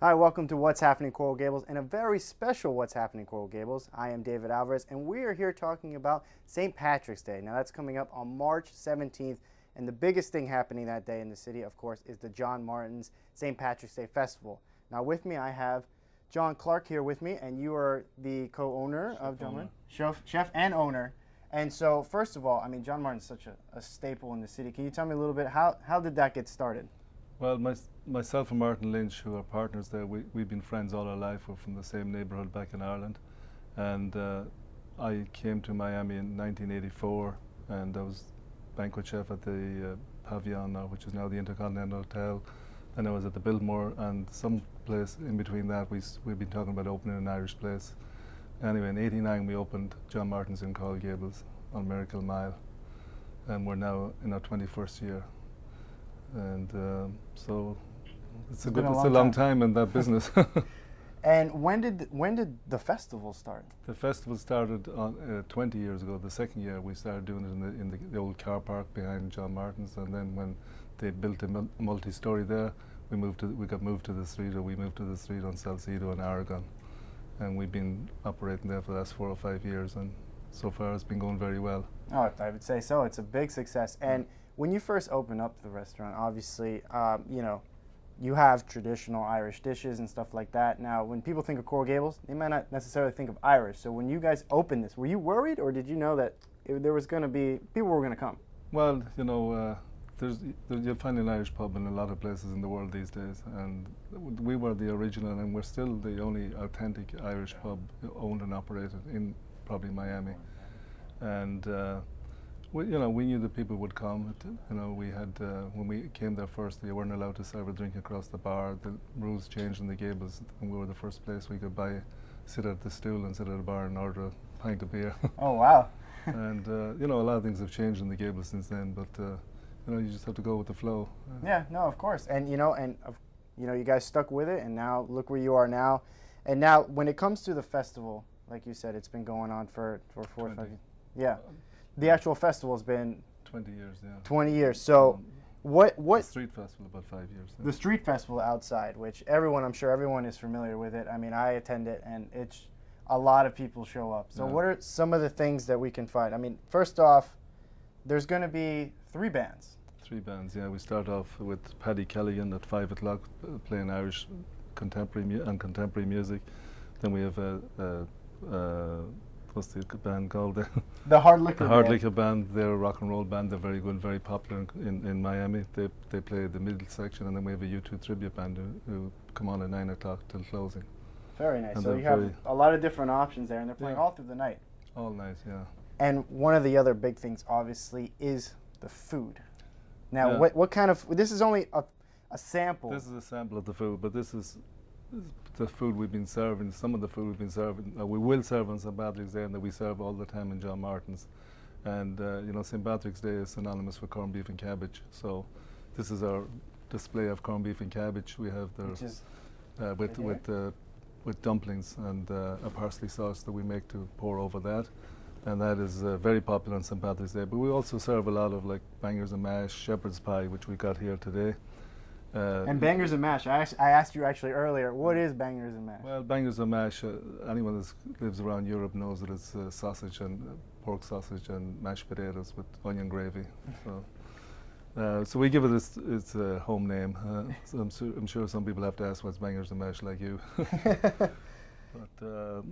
Hi, welcome to What's Happening Coral Gables, and a very special What's Happening Coral Gables. I am David Alvarez, and we are here talking about St. Patrick's Day. Now, that's coming up on March 17th, and the biggest thing happening that day in the city, of course, is the John Martin's St. Patrick's Day Festival. Now, with me, I have John Clarke here with me, and you are the co-owner of John Martin, chef and owner. And so, first of all, I mean, John Martin's such a staple in the city. Can you tell me a little bit, how did that get started? Well, myself and Martin Lynch, who are partners there, we've been friends all our life. We're from the same neighbourhood back in Ireland. And I came to Miami in 1984, and I was banquet chef at the Pavilion now, which is now the Intercontinental Hotel. And I was at the Biltmore, and some place in between that, we've been talking about opening an Irish place. Anyway, in '89 we opened John Martin's in Coral Gables on Miracle Mile, and we're now in our 21st year. And so it's a long time in that business. And when did the festival start? The festival started on 20 years ago. The second year we started doing it in the old car park behind John Martin's, and then when they built a multi-story there, we got moved to the street, or we moved to the street on Salcedo and Aragon, and we've been operating there for the last 4 or 5 years, and so far it's been going very well. Oh, I would say so. It's a big success. And when you first opened up the restaurant, obviously, you know, you have traditional Irish dishes and stuff like that. Now, when people think of Coral Gables, they might not necessarily think of Irish. So when you guys opened this, were you worried, or did you know that there was going to be, people were going to come? Well, you know, you'll find an Irish pub in a lot of places in the world these days, and we were the original, and we're still the only authentic Irish pub owned and operated in probably Miami. And we knew that people would come. You know, we had when we came there first, they weren't allowed to serve a drink across the bar. The rules changed in the Gables, and we were the first place we could sit at the stool and sit at a bar and order a pint of beer. Oh wow! And you know, a lot of things have changed in the Gables since then, but you know, you just have to go with the flow. Yeah, no, of course, and you know, you guys stuck with it, and now look where you are now. And now, when it comes to the festival, like you said, it's been going on for 4 or 5 years. Yeah. The actual festival's been 20 years, yeah. 20 years. So, what? The street festival about 5 years. Yeah. The street festival outside, which I'm sure everyone is familiar with it. I mean, I attend it, and it's a lot of people show up. So, what are some of the things that we can find? I mean, first off, there's going to be 3 bands. 3 bands, yeah. We start off with Paddy Kelligan at 5 o'clock playing Irish contemporary music. Then we have what's the band called? The Hard Liquor Band. The Hard Liquor Band. They're a rock and roll band. They're very good, very popular in Miami. They play the middle section, and then we have a U2 tribute band who come on at 9 o'clock till closing. Very nice. And so you have a lot of different options there, and they're playing all through the night. All night, yeah. And one of the other big things, obviously, is the food. Now, what kind of, this is only a sample. This is a sample of the food, but this is the food we've been serving. Some of the food we've been serving, we will serve on St. Patrick's Day, and that we serve all the time in John Martin's. And you know, St. Patrick's Day is synonymous with corned beef and cabbage. So this is our display of corned beef and cabbage. We have with dumplings and a parsley sauce that we make to pour over that. And that is very popular on St. Patrick's Day. But we also serve a lot of like bangers and mash, shepherd's pie, which we got here today. And bangers and mash, I asked you actually earlier, what is bangers and mash? Well, bangers and mash, anyone that lives around Europe knows that it's sausage and pork sausage and mashed potatoes with onion gravy. So we give it its home name. So I'm sure some people have to ask what's bangers and mash like you. But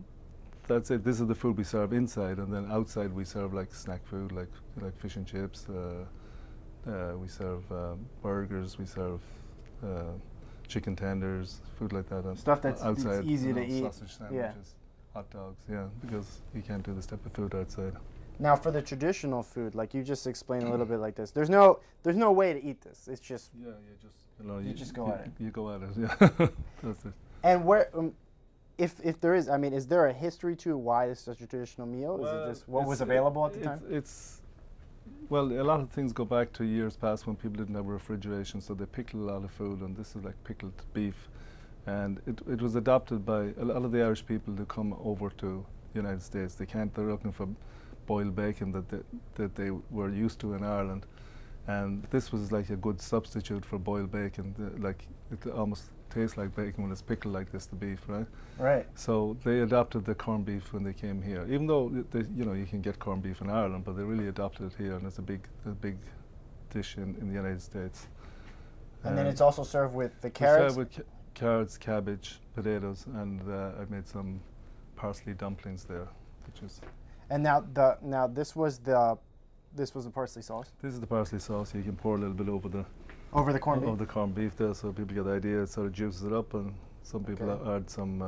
that's it. This is the food we serve inside, and then outside we serve like snack food, like fish and chips. We serve burgers. We serve chicken tenders, food like that. Stuff that's outside, easy to eat. Sausage sandwiches, hot dogs. Yeah, because you can't do this type of food outside. Now, for the traditional food, like you just explained a little bit like this, there's no way to eat this. It's just you just go at it. You go at it. Yeah, that's it. And where, if there is, I mean, is there a history to why this is a traditional meal? Well, is it just what was available at the time? Well, a lot of things go back to years past when people didn't have refrigeration, so they pickled a lot of food, and this is like pickled beef. And it was adopted by a lot of the Irish people who come over to the United States. They're looking for boiled bacon that they were used to in Ireland. And this was like a good substitute for boiled bacon. It almost taste like bacon when it's pickled like this, the beef, right? Right. So they adopted the corned beef when they came here, even though you can get corned beef in Ireland, but they really adopted it here, and it's a big dish in the United States. And then it's also served with the carrots? Served with carrots, cabbage, potatoes, and I made some parsley dumplings there, which is. And now this was the parsley sauce. This is the parsley sauce. You can pour a little bit over the corned beef. Over the corned beef there, so people get the idea. It sort of juices it up, and some people add some.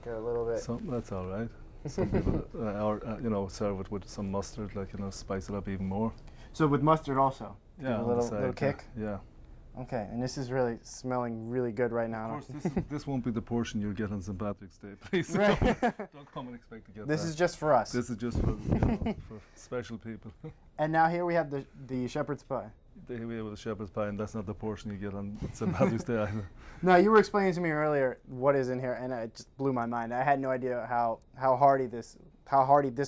Get a little bit. That's all right. Some people, serve it with some mustard, spice it up even more. So with mustard also. Yeah, a little kick. Yeah. Okay, and this is really smelling really good right now. Of course, this won't be the portion you'll get on St. Patrick's Day, please. Right. Don't come and expect to get this that. is just for us. This is just for special people. And now here we have the shepherd's pie. Here we have the shepherd's pie, and that's not the portion you get on St. Patrick's Day either. No, you were explaining to me earlier what is in here, and it just blew my mind. I had no idea how hearty this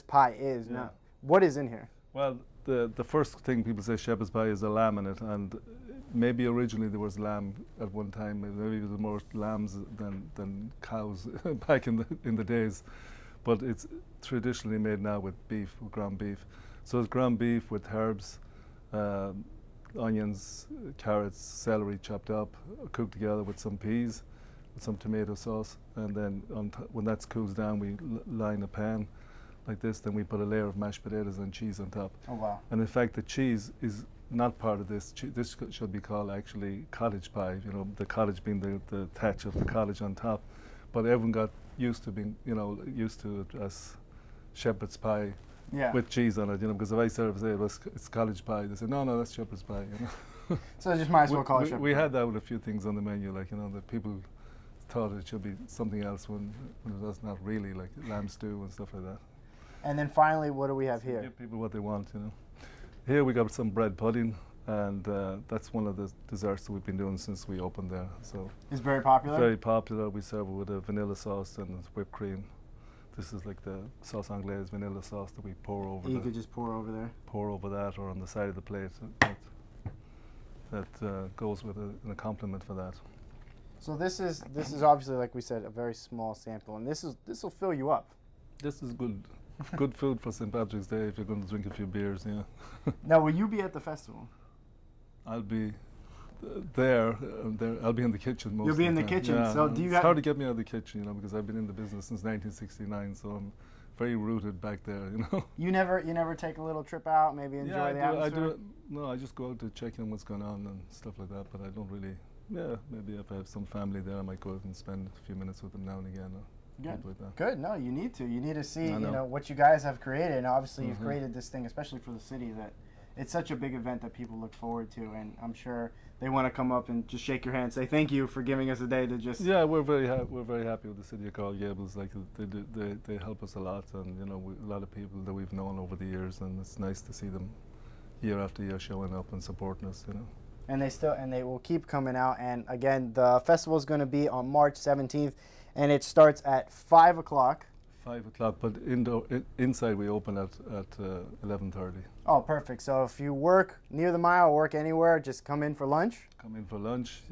pie is. Yeah. Now, what is in here? Well, the first thing people say shepherd's pie is a lamb in it, and maybe originally there was lamb at one time. Maybe there was more lambs than cows back in the days, but it's traditionally made now with beef, with ground beef. So it's ground beef with herbs, onions, carrots, celery chopped up, cooked together with some peas, with some tomato sauce, and then when that cools down, we line a pan like this. Then we put a layer of mashed potatoes and cheese on top. Oh wow! And in fact, the cheese is not part of this. This should be called actually cottage pie. The cottage being the thatch of the cottage on top. But everyone got used to used to it as shepherd's pie. Yeah. With cheese on it, because if I say it's cottage pie, they say no, that's shepherd's pie. So I just might as well call it shepherd's pie. We had that with a few things on the menu, that people thought it should be something else when it was not really, like lamb stew and stuff like that. And then finally, what do we have here? Give people what they want, Here we got some bread pudding, and that's one of the desserts that we've been doing since we opened there. So it's very popular. Very popular. We serve it with a vanilla sauce and whipped cream. This is like the sauce anglaise vanilla sauce that we pour over. You could just pour over there. Pour over that, or on the side of the plate. That goes with an accompaniment for that. So this is obviously, like we said, a very small sample, and this will fill you up. This is good food for St. Patrick's Day if you're going to drink a few beers. Yeah. Now, will you be at the festival? I'll be there. I'll be in the kitchen most. You'll be in the time. kitchen. Yeah, So do you? It's hard to get me out of the kitchen, because I've been in the business since 1969. So I'm very rooted back there. You never take a little trip out, maybe enjoy the atmosphere. No, I just go out to check in what's going on and stuff like that. But I don't really. Yeah, maybe if I have some family there, I might go out and spend a few minutes with them now and again. Good. Like that. Good. No, you need to. You need to see, what you guys have created, and obviously you've created this thing, especially for the city, that it's such a big event that people look forward to, and I'm sure they want to come up and just shake your hand, say thank you for giving us a day to just. Yeah, we're very happy with the city of Coral Gables. Like they help us a lot, and a lot of people that we've known over the years, and it's nice to see them year after year showing up and supporting us. And they will keep coming out. And again, the festival is going to be on March 17th, and it starts at 5 o'clock. 5 o'clock, but inside we open at 11:30. Oh, perfect. So if you work near the mile, work anywhere, just come in for lunch. Come in for lunch,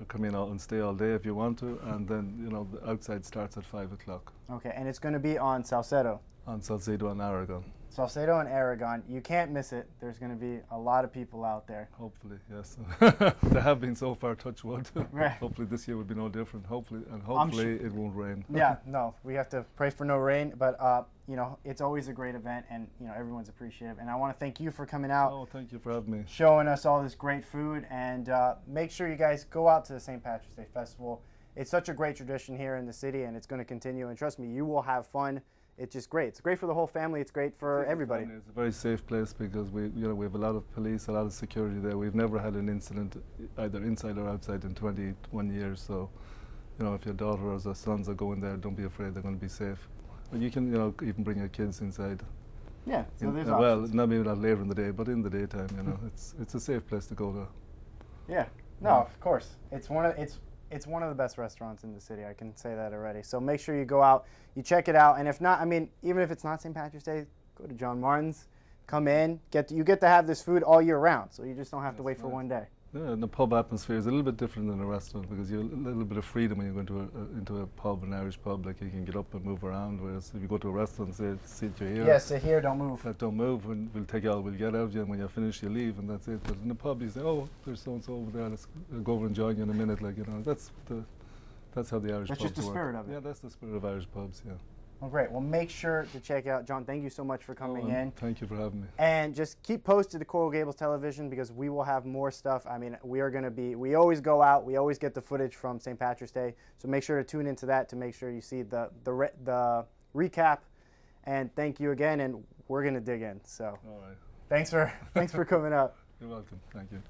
come in and stay all day if you want to, and then the outside starts at 5 o'clock. Okay, and it's going to be on Salcedo. On Salcedo and Aragon. Salcedo and Aragon. You can't miss it. There's going to be a lot of people out there. Hopefully, yes. There have been so far, touch wood. Right. Hopefully this year will be no different. Hopefully it won't rain. Yeah, no, we have to pray for no rain, but it's always a great event, and everyone's appreciative. And I want to thank you for coming out. Oh, thank you for having me. Showing us all this great food, and make sure you guys go out to the St. Patrick's Day Festival. It's such a great tradition here in the city, and it's going to continue. And trust me, you will have fun. It's just great. It's great for the whole family. It's great for everybody. It's a very safe place because we have a lot of police, a lot of security there. We've never had an incident either inside or outside in 21 years. So, if your daughter or your sons are going there, don't be afraid. They're going to be safe. But you can, even bring your kids inside. Yeah. So there's well, options. maybe not later in the day, but in the daytime, it's a safe place to go to. Yeah. No, of course. It's one of the best restaurants in the city. I can say that already. So make sure you go out, you check it out, and if not, even if it's not St. Patrick's Day, go to John Martin's, come in, you get to have this food all year round. So you just don't have to wait for one day. Yeah, and the pub atmosphere is a little bit different than a restaurant because you have a little bit of freedom when you go into a pub, an Irish pub. Like you can get up and move around. Whereas if you go to a restaurant, say sit you here. Yeah, sit here, don't move. Don't move, and we'll take you all we'll get out of you, and when you're finished, you leave, and that's it. But in the pub, you say, "Oh, there's so and so over there. Let's go over and join you in a minute." Like that's how the Irish That's pubs just the work. spirit of it. Yeah, that's the spirit of Irish pubs. Yeah. Well, great. Well, make sure to check out John. Thank you so much for coming in. Thank you for having me. And just keep posted to Coral Gables Television because we will have more stuff. I mean, we always go out. We always get the footage from St. Patrick's Day. So make sure to tune into that to make sure you see the recap. And thank you again. And we're going to dig in. So all right. Thanks for coming up. You're welcome. Thank you.